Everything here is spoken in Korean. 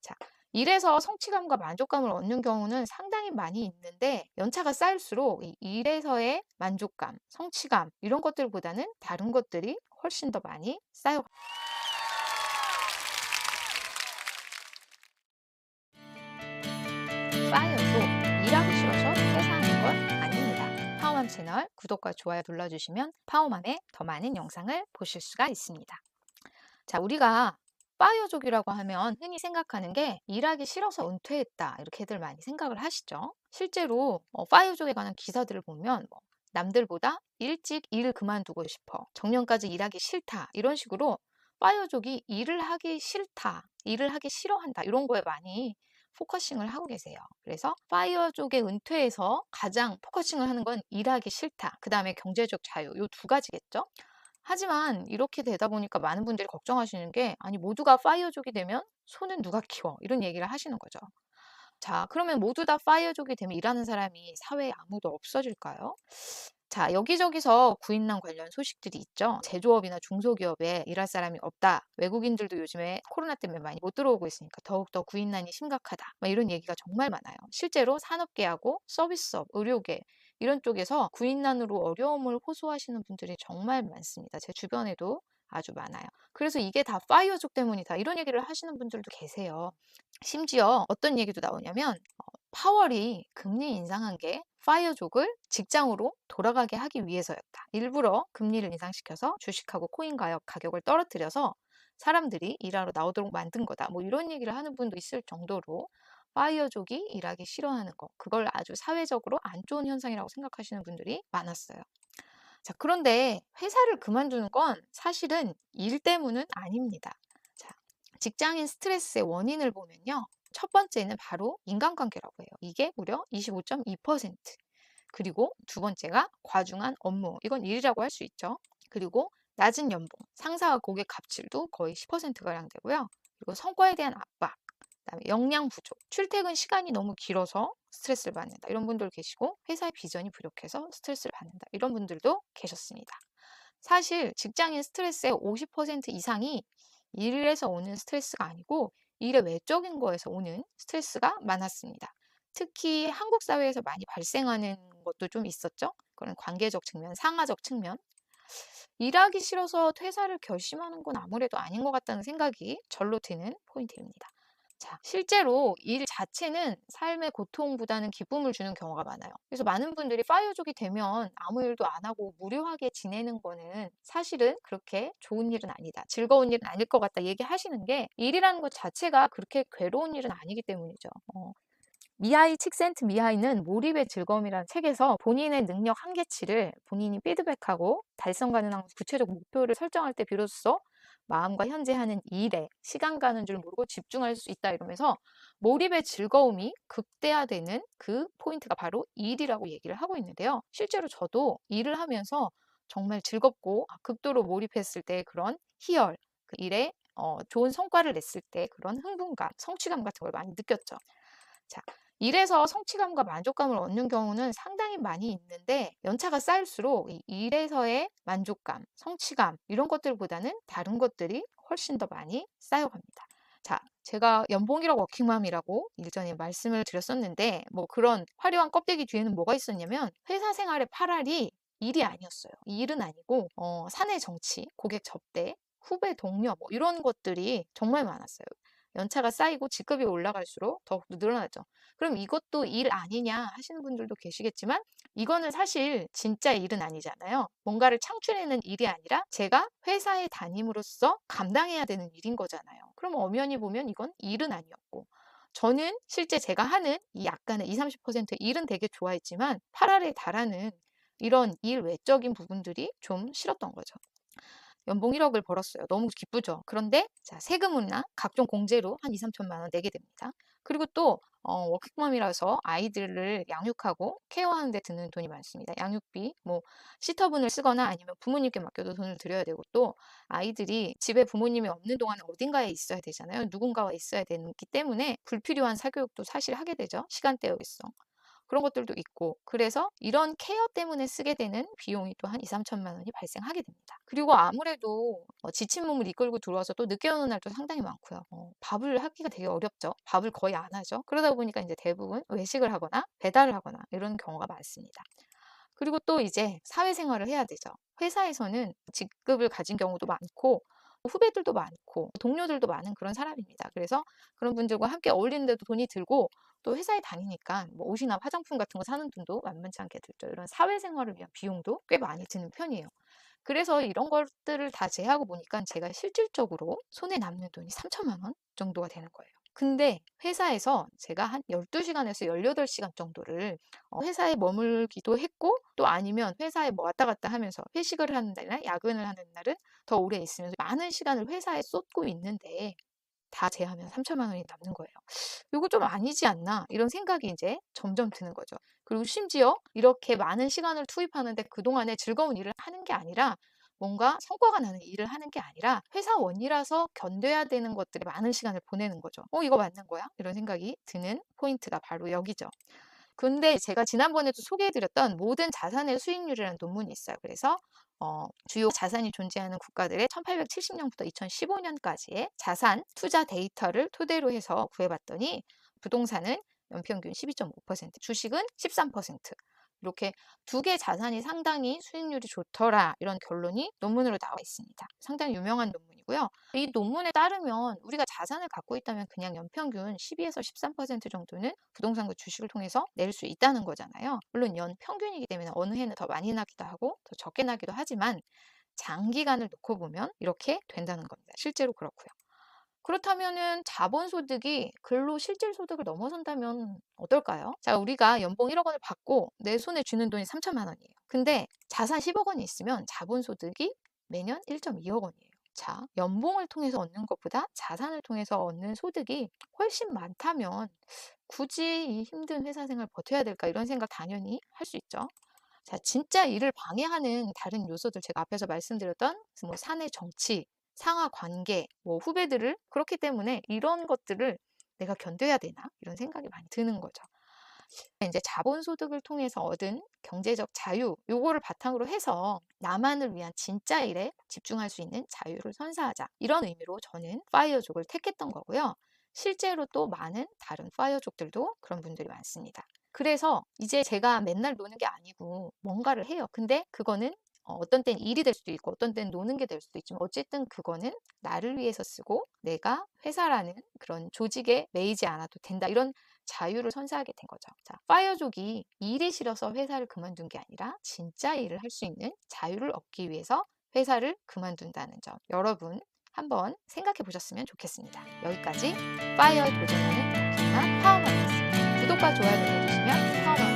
자, 일에서 성취감과 만족감을 얻는 경우는 상당히 많이 있는데 연차가 쌓일수록 이 일에서의 만족감, 성취감 이런 것들보다는 다른 것들이 훨씬 더 많이 쌓여. 쌓여도 일하기 싫어서 퇴사하는 건 아닙니다. 파워맘 채널 구독과 좋아요 눌러주시면 파워맘의 더 많은 영상을 보실 수가 있습니다. 자, 우리가 파이어족이라고 하면 흔히 생각하는 게 일하기 싫어서 은퇴했다 이렇게들 많이 생각을 하시죠. 실제로 파이어족에 관한 기사들을 보면 남들보다 일찍 일 그만두고 싶어, 정년까지 일하기 싫다 이런 식으로 파이어족이 일을 하기 싫다, 일을 하기 싫어한다 이런 거에 많이 포커싱을 하고 계세요. 그래서 파이어족의 은퇴에서 가장 포커싱을 하는 건 일하기 싫다, 그 다음에 경제적 자유 이 두 가지겠죠. 하지만 이렇게 되다 보니까 많은 분들이 걱정하시는 게 아니 모두가 파이어족이 되면 소는 누가 키워? 이런 얘기를 하시는 거죠. 자, 그러면 모두 다 파이어족이 되면 일하는 사람이 사회에 아무도 없어질까요? 자, 여기저기서 구인난 관련 소식들이 있죠. 제조업이나 중소기업에 일할 사람이 없다. 외국인들도 요즘에 코로나 때문에 많이 못 들어오고 있으니까 더욱더 구인난이 심각하다. 막 이런 얘기가 정말 많아요. 실제로 산업계하고 서비스업, 의료계 이런 쪽에서 구인난으로 어려움을 호소하시는 분들이 정말 많습니다. 제 주변에도 아주 많아요. 그래서 이게 다 파이어족 때문이다. 이런 얘기를 하시는 분들도 계세요. 심지어 어떤 얘기도 나오냐면 파월이 금리 인상한 게 파이어족을 직장으로 돌아가게 하기 위해서였다. 일부러 금리를 인상시켜서 주식하고 코인 가격을 떨어뜨려서 사람들이 일하러 나오도록 만든 거다. 뭐 이런 얘기를 하는 분도 있을 정도로 파이어족이 일하기 싫어하는 거, 그걸 아주 사회적으로 안 좋은 현상이라고 생각하시는 분들이 많았어요. 자, 그런데 회사를 그만두는 건 사실은 일 때문은 아닙니다. 자, 직장인 스트레스의 원인을 보면요. 첫 번째는 바로 인간관계라고 해요. 이게 무려 25.2%. 그리고 두 번째가 과중한 업무. 이건 일이라고 할 수 있죠. 그리고 낮은 연봉, 상사와 고객 갑질도 거의 10%가량 되고요. 그리고 성과에 대한 압박, 그다음에 역량 부족, 출퇴근 시간이 너무 길어서 스트레스를 받는다. 이런 분들 계시고 회사의 비전이 부족해서 스트레스를 받는다. 이런 분들도 계셨습니다. 사실 직장인 스트레스의 50% 이상이 일에서 오는 스트레스가 아니고 일의 외적인 거에서 오는 스트레스가 많았습니다. 특히 한국 사회에서 많이 발생하는 것도 좀 있었죠. 그런 관계적 측면, 상하적 측면. 일하기 싫어서 퇴사를 결심하는 건 아무래도 아닌 것 같다는 생각이 절로 드는 포인트입니다. 자, 실제로 일 자체는 삶의 고통보다는 기쁨을 주는 경우가 많아요. 그래서 많은 분들이 파이어족이 되면 아무 일도 안 하고 무료하게 지내는 거는 사실은 그렇게 좋은 일은 아니다. 즐거운 일은 아닐 것 같다 얘기하시는 게 일이라는 것 자체가 그렇게 괴로운 일은 아니기 때문이죠. 미하이 칙센트미하이는 몰입의 즐거움이라는 책에서 본인의 능력 한계치를 본인이 피드백하고 달성 가능한 구체적 목표를 설정할 때 비로소 마음과 현재 하는 일에 시간 가는 줄 모르고 집중할 수 있다 이러면서 몰입의 즐거움이 극대화되는 그 포인트가 바로 일이라고 얘기를 하고 있는데요. 실제로 저도 일을 하면서 정말 즐겁고 극도로 몰입했을 때 그런 희열, 그 일에 좋은 성과를 냈을 때 그런 흥분감, 성취감 같은 걸 많이 느꼈죠. 자, 일에서 성취감과 만족감을 얻는 경우는 상당히 많이 있는데 연차가 쌓일수록 이 일에서의 만족감, 성취감 이런 것들보다는 다른 것들이 훨씬 더 많이 쌓여갑니다. 자, 제가 연봉 1억 워킹맘이라고 일전에 말씀을 드렸었는데 뭐 그런 화려한 껍데기 뒤에는 뭐가 있었냐면 회사 생활의 8알이 일이 아니었어요. 일은 아니고 사내 정치, 고객 접대, 후배 동료 뭐 이런 것들이 정말 많았어요. 연차가 쌓이고 직급이 올라갈수록 더욱더 늘어나죠. 그럼 이것도 일 아니냐 하시는 분들도 계시겠지만 이거는 사실 진짜 일은 아니잖아요. 뭔가를 창출해내는 일이 아니라 제가 회사에 다님으로써 감당해야 되는 일인 거잖아요. 그럼 엄연히 보면 이건 일은 아니었고 저는 실제 제가 하는 이 약간의 20, 30% 일은 되게 좋아했지만 8알에 달하는 이런 일 외적인 부분들이 좀 싫었던 거죠. 연봉 1억을 벌었어요. 너무 기쁘죠. 그런데 자, 세금이나 각종 공제로 한 2, 3천만 원 내게 됩니다. 그리고 또 워킹맘이라서 아이들을 양육하고 케어하는 데 드는 돈이 많습니다. 양육비, 뭐 시터분을 쓰거나 아니면 부모님께 맡겨도 돈을 드려야 되고 또 아이들이 집에 부모님이 없는 동안에 어딘가에 있어야 되잖아요. 누군가와 있어야 되기 때문에 불필요한 사교육도 사실 하게 되죠. 시간대 여기서. 그런 것들도 있고 그래서 이런 케어 때문에 쓰게 되는 비용이 또 한 2~3천만 원이 발생하게 됩니다. 그리고 아무래도 지친 몸을 이끌고 들어와서 또 늦게 오는 날도 상당히 많고요. 밥을 하기가 되게 어렵죠. 밥을 거의 안 하죠. 그러다 보니까 이제 대부분 외식을 하거나 배달을 하거나 이런 경우가 많습니다. 그리고 또 이제 사회생활을 해야 되죠. 회사에서는 직급을 가진 경우도 많고 후배들도 많고 동료들도 많은 그런 사람입니다. 그래서 그런 분들과 함께 어울리는데도 돈이 들고 또 회사에 다니니까 뭐 옷이나 화장품 같은 거 사는 돈도 만만치 않게 들죠. 이런 사회생활을 위한 비용도 꽤 많이 드는 편이에요. 그래서 이런 것들을 다 제하고 보니까 제가 실질적으로 손에 남는 돈이 3천만 원 정도가 되는 거예요. 근데 회사에서 제가 한 12시간에서 18시간 정도를 회사에 머물기도 했고 또 아니면 회사에 뭐 왔다 갔다 하면서 회식을 하는 날이나 야근을 하는 날은 더 오래 있으면서 많은 시간을 회사에 쏟고 있는데 다 제하면 3천만 원이 남는 거예요. 이거 좀 아니지 않나? 이런 생각이 이제 점점 드는 거죠. 그리고 심지어 이렇게 많은 시간을 투입하는데 그동안에 즐거운 일을 하는 게 아니라 뭔가 성과가 나는 일을 하는 게 아니라 회사원이라서 견뎌야 되는 것들에 많은 시간을 보내는 거죠. 이거 맞는 거야? 이런 생각이 드는 포인트가 바로 여기죠. 근데 제가 지난번에도 소개해드렸던 모든 자산의 수익률이라는 논문이 있어요. 그래서 주요 자산이 존재하는 국가들의 1870년부터 2015년까지의 자산 투자 데이터를 토대로 해서 구해봤더니 부동산은 연평균 12.5%, 주식은 13%. 이렇게 두 개 자산이 상당히 수익률이 좋더라 이런 결론이 논문으로 나와 있습니다. 상당히 유명한 논문이고요. 이 논문에 따르면 우리가 자산을 갖고 있다면 그냥 연평균 12에서 13% 정도는 부동산과 주식을 통해서 낼 수 있다는 거잖아요. 물론 연평균이기 때문에 어느 해는 더 많이 나기도 하고 더 적게 나기도 하지만 장기간을 놓고 보면 이렇게 된다는 겁니다. 실제로 그렇고요. 그렇다면은 자본소득이 근로실질소득을 넘어선다면 어떨까요? 자, 우리가 연봉 1억 원을 받고 내 손에 쥐는 돈이 3천만 원이에요. 근데 자산 10억 원이 있으면 자본소득이 매년 1.2억 원이에요. 자, 연봉을 통해서 얻는 것보다 자산을 통해서 얻는 소득이 훨씬 많다면 굳이 이 힘든 회사 생활 버텨야 될까? 이런 생각 당연히 할 수 있죠. 자, 진짜 일을 방해하는 다른 요소들 제가 앞에서 말씀드렸던 뭐 사내 정치, 상하 관계, 뭐 후배들을 그렇기 때문에 이런 것들을 내가 견뎌야 되나? 이런 생각이 많이 드는 거죠. 이제 자본소득을 통해서 얻은 경제적 자유, 요거를 바탕으로 해서 나만을 위한 진짜 일에 집중할 수 있는 자유를 선사하자. 이런 의미로 저는 파이어족을 택했던 거고요. 실제로 또 많은 다른 파이어족들도 그런 분들이 많습니다. 그래서 이제 제가 맨날 노는 게 아니고 뭔가를 해요. 근데 그거는 어떤 땐 일이 될 수도 있고 어떤 땐 노는 게 될 수도 있지만 어쨌든 그거는 나를 위해서 쓰고 내가 회사라는 그런 조직에 매이지 않아도 된다. 이런 자유를 선사하게 된 거죠. 자, 파이어족이 일이 싫어서 회사를 그만둔 게 아니라 진짜 일을 할 수 있는 자유를 얻기 위해서 회사를 그만둔다는 점. 여러분 한번 생각해 보셨으면 좋겠습니다. 여기까지 파이어에 도전하는 김나 파워맘이었습니다. 구독과 좋아요 눌러주시면 파워맘